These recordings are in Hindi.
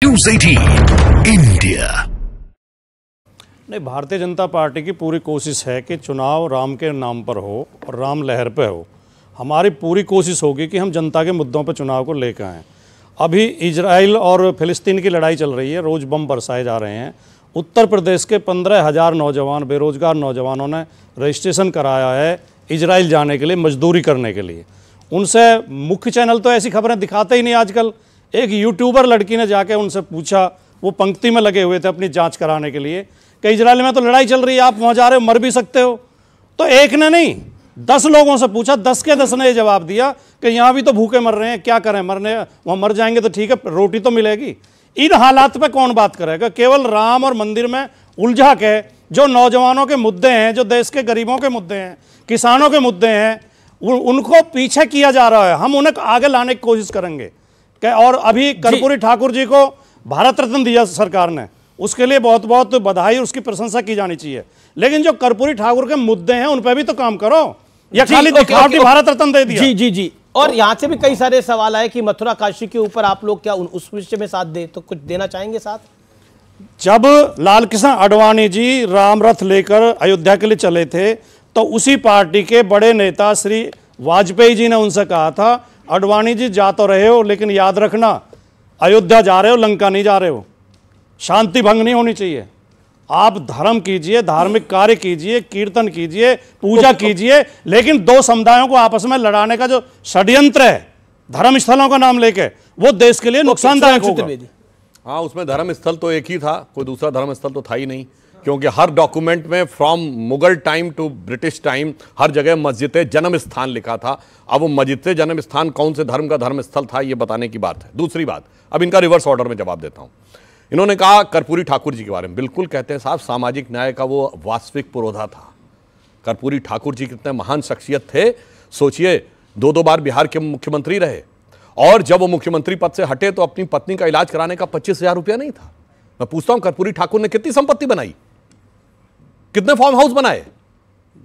News 18 India. नहीं, भारतीय जनता पार्टी की पूरी कोशिश है कि चुनाव राम के नाम पर हो और राम लहर पे हो। हमारी पूरी कोशिश होगी कि हम जनता के मुद्दों पर चुनाव को लेकर आएँ। अभी इजराइल और फिलिस्तीन की लड़ाई चल रही है, रोज़ बम बरसाए जा रहे हैं। उत्तर प्रदेश के 15,000 नौजवान, बेरोजगार नौजवानों ने रजिस्ट्रेशन कराया है इजराइल जाने के लिए, मजदूरी करने के लिए। उनसे मुख्य चैनल तो ऐसी खबरें दिखाते ही नहीं आजकल। एक यूट्यूबर लड़की ने जाके उनसे पूछा, वो पंक्ति में लगे हुए थे अपनी जांच कराने के लिए, कि इजराइल में तो लड़ाई चल रही है, आप वहाँ जा रहे हो, मर भी सकते हो। तो एक ने नहीं, 10 लोगों से पूछा, 10 के 10 ने ये जवाब दिया कि यहाँ भी तो भूखे मर रहे हैं, क्या करें, मरने वहाँ मर जाएंगे तो ठीक है, रोटी तो मिलेगी। इन हालात पे कौन बात करेगा? केवल राम और मंदिर में उलझा के जो नौजवानों के मुद्दे हैं, जो देश के गरीबों के मुद्दे हैं, किसानों के मुद्दे हैं, उनको पीछे किया जा रहा है। हम उन्हें आगे लाने की कोशिश करेंगे। और अभी कर्पूरी ठाकुर जी को भारत रत्न दिया सरकार ने, उसके लिए बहुत बहुत बधाई, उसकी प्रशंसा की जानी चाहिए। लेकिन जो कर्पूरी ठाकुर के मुद्दे हैं उन पर भी तो काम करो, या खाली दिखावटी भारत रत्न दे दिया। जी जी जी। और यहां से भी कई सारे सवाल आए कि मथुरा काशी के ऊपर आप लोग क्या उस विषय में साथ दे, तो कुछ देना चाहेंगे साथ? जब लाल कृष्ण आडवाणी जी राम रथ लेकर अयोध्या के लिए चले थे, तो उसी पार्टी के बड़े नेता श्री वाजपेयी जी ने उनसे कहा था, आडवाणी जी जा तो रहे हो, लेकिन याद रखना अयोध्या जा रहे हो, लंका नहीं जा रहे हो। शांति भंग नहीं होनी चाहिए। आप धर्म कीजिए, धार्मिक कार्य कीजिए, कीर्तन कीजिए, पूजा कीजिए, लेकिन दो समुदायों को आपस में लड़ाने का जो षड्यंत्र है धर्म स्थलों का नाम लेके, वो देश के लिए नुकसानदायक होगा। हाँ, उसमें धर्म स्थल तो एक ही था, कोई दूसरा धर्म स्थल तो था ही नहीं, क्योंकि हर डॉक्यूमेंट में from Mughal time to British time हर जगह मस्जिद जन्म स्थान लिखा था। अब वो मस्जिद जन्म स्थान कौन से धर्म का धर्म स्थल था, ये बताने की बात है। दूसरी बात, अब इनका रिवर्स ऑर्डर में जवाब देता हूं। इन्होंने कहा कर्पूरी ठाकुर जी के बारे में, बिल्कुल कहते हैं साहब, सामाजिक न्याय का वो वास्तविक पुरोधा था। कर्पूरी ठाकुर जी कितने महान शख्सियत थे, सोचिए, 2 बार बिहार के मुख्यमंत्री रहे, और जब वो मुख्यमंत्री पद से हटे तो अपनी पत्नी का इलाज कराने का 25,000 रुपया नहीं था। मैं पूछता हूं, कर्पूरी ठाकुर ने कितनी संपत्ति बनाई, कितने फार्म हाउस बनाए,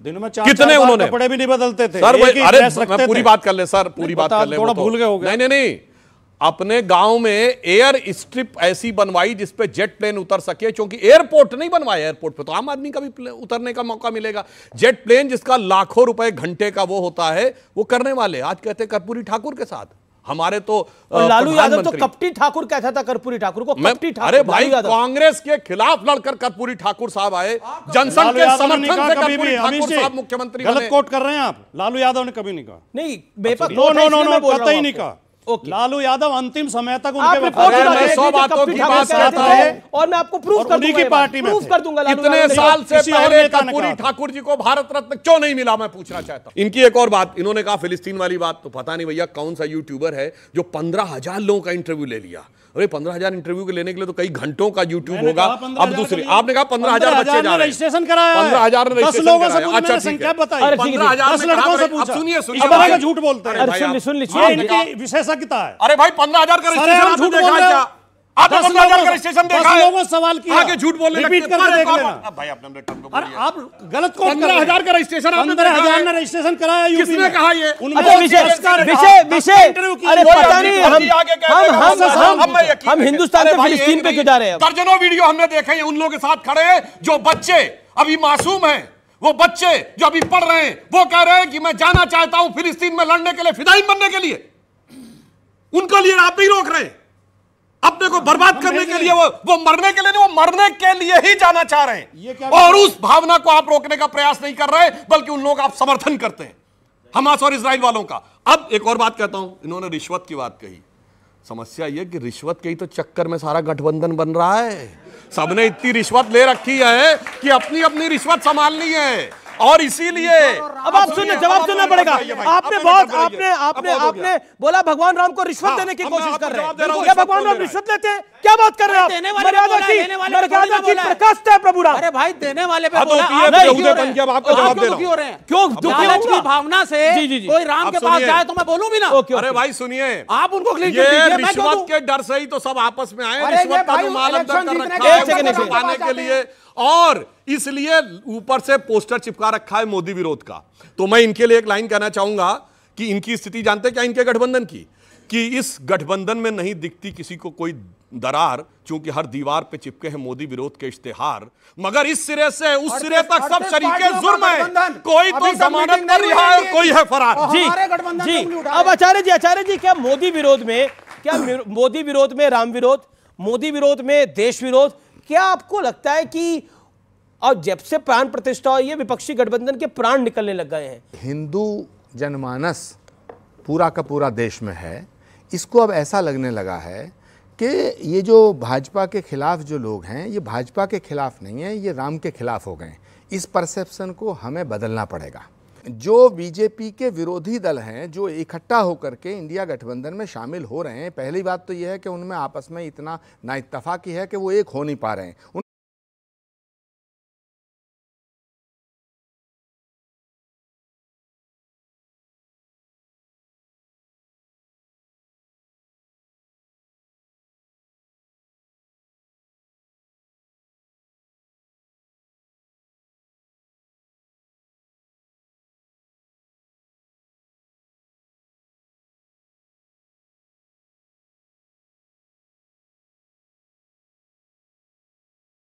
दिन में कितने उन्होंने, कपड़े भी नहीं बदलते थे। सर अरे मैं पूरी बात कर ले सर, पूरी बात कर ले, थोड़ा भूल गए हो गए। नहीं, अपने गांव में एयर स्ट्रिप ऐसी बनवाई जिसपे जेट प्लेन उतर सके, क्योंकि एयरपोर्ट नहीं बनवाया, एयरपोर्ट पे तो आम आदमी का भी उतरने का मौका मिलेगा। जेट प्लेन जिसका लाखों रुपए घंटे का वो होता है, वो करने वाले आज कहते हैं कर्पूरी ठाकुर के साथ। हमारे तो लालू यादव तो कपटी ठाकुर कहता था कर्पूरी ठाकुर को, कपटी ठाकुर। अरे भाई, कांग्रेस के खिलाफ लड़कर कर्पूरी ठाकुर साहब आए, जनसंघ के समर्थन से कर्पूरी ठाकुर साहब मुख्यमंत्री बने। गलत कोट कर रहे हैं आप। लालू यादव ने कभी नहीं कहा। नहीं, बेपक नो, कतई नहीं कहा। लालू यादव अंतिम समय तक उनके और मैं आपको प्रूफ कर दूंगा। इतने साल से पहले कर्पूरी ठाकुर जी को भारत रत्न क्यों नहीं मिला, मैं पूछना चाहता हूं। इनकी एक और बात, इन्होंने कहा फिलिस्तीन वाली बात, तो पता नहीं भैया कौन सा यूट्यूबर है जो 15,000 लोगों का इंटरव्यू ले लिया। अरे 15,000 इंटरव्यू के लेने के लिए तो कई घंटों का यूट्यूब होगा। अब दूसरी, आपने कहा 15,000 बच्चे जा रहे हैं, रजिस्ट्रेशन कराया, 15,000 ने रजिस्ट्रेशन कराया। अच्छा ठीक है, 15,000 झूठ बोलते हैं। सुन लीजिए, विशेषज्ञता है। अरे भाई, 15,000 का रजिस्ट्रेशन झूठ बोल रहे हो। आपने 15,000 का रजिस्ट्रेशन देखा है? लोगों सवाल किया, आगे झूठ बोलने रिपीट करके देख लेना। भाई आपने आप गलत कोट कर रहे हैं। 15,000 का रजिस्ट्रेशन, 15,000 ने रजिस्ट्रेशन कराया यूपी में। किसने कहा ये? अरे पता नहीं, हम हिंदुस्तान से फिलिस्तीन पे क्यों जा रहे हैं? दर्जनों वीडियो हमने देखे हैं उन लोगों के साथ खड़े हैं जो बच्चे अभी मासूम हैं, वो बच्चे जो अभी पढ़ रहे हैं, वो कह रहे हैं कि मैं जाना चाहता हूं फिलिस्तीन में लड़ने के लिए, फिदाई बनने के लिए। उनके लिए आप नहीं रोक रहे, अपने को बर्बाद करने के लिए, वो मरने के लिए नहीं, वो मरने के लिए ही जाना चाह रहे हैं। और उस भावना को आप रोकने का प्रयास नहीं कर रहे, बल्कि उन लोगों का आप समर्थन करते हैं, हमास और इजराइल वालों का। अब एक और बात कहता हूं, इन्होंने रिश्वत की बात कही। समस्या यह कि रिश्वत के ही तो चक्कर में सारा गठबंधन बन रहा है। सबने इतनी रिश्वत ले रखी है कि अपनी अपनी रिश्वत संभालनी है, और इसीलिए अब आप सुनिए, जवाब सुनना पड़ेगा। आपने बोला भगवान राम को रिश्वत देने की कोशिश कर रहे हैं। क्या भगवान राम रिश्वत लेते हैं? क्या बात कर रहे हैं आप? मर्यादा की प्रकाष्ठ है प्रभु राम। अरे भाई, देने वाले पे बोला, क्यों लालच की भावना से कोई राम के पास जाए तो मैं बोलूं भी ना? अरे भाई सुनिए, आप उनको रिश्वत के डर से ही तो सब आपस में आए, रिश्वत का रुमाल अंदर कर रखा है छुपाने के लिए, और इसलिए ऊपर से पोस्टर चिपका रखा है मोदी विरोध का। तो मैं इनके लिए एक लाइन कहना चाहूंगा कि इनकी स्थिति जानते क्या इनके गठबंधन की, कि इस गठबंधन में नहीं दिखती किसी को कोई दरार, चूंकि हर दीवार पे चिपके हैं मोदी विरोध के इश्तिहार, मगर इस सिरे से उस सिरे तक सब शरीके जुर्म है, कोई तो जमानत पर रिहा है, कोई है फरार। जी अब आचार्य जी क्या मोदी विरोध में राम विरोध, मोदी विरोध में देश विरोध, क्या आपको लगता है कि अब जब से प्राण प्रतिष्ठा हुई है विपक्षी गठबंधन के प्राण निकलने लग गए हैं? हिंदू जनमानस पूरा का पूरा देश में है, इसको अब ऐसा लगने लगा है कि ये जो भाजपा के खिलाफ जो लोग हैं ये भाजपा के खिलाफ नहीं है, ये राम के खिलाफ हो गए। इस परसेप्शन को हमें बदलना पड़ेगा। जो बीजेपी के विरोधी दल हैं जो इकट्ठा होकर के इंडिया गठबंधन में शामिल हो रहे हैं, पहली बात तो यह है कि उनमें आपस में इतना नाइत्तफाकी है कि वो एक हो नहीं पा रहे हैं।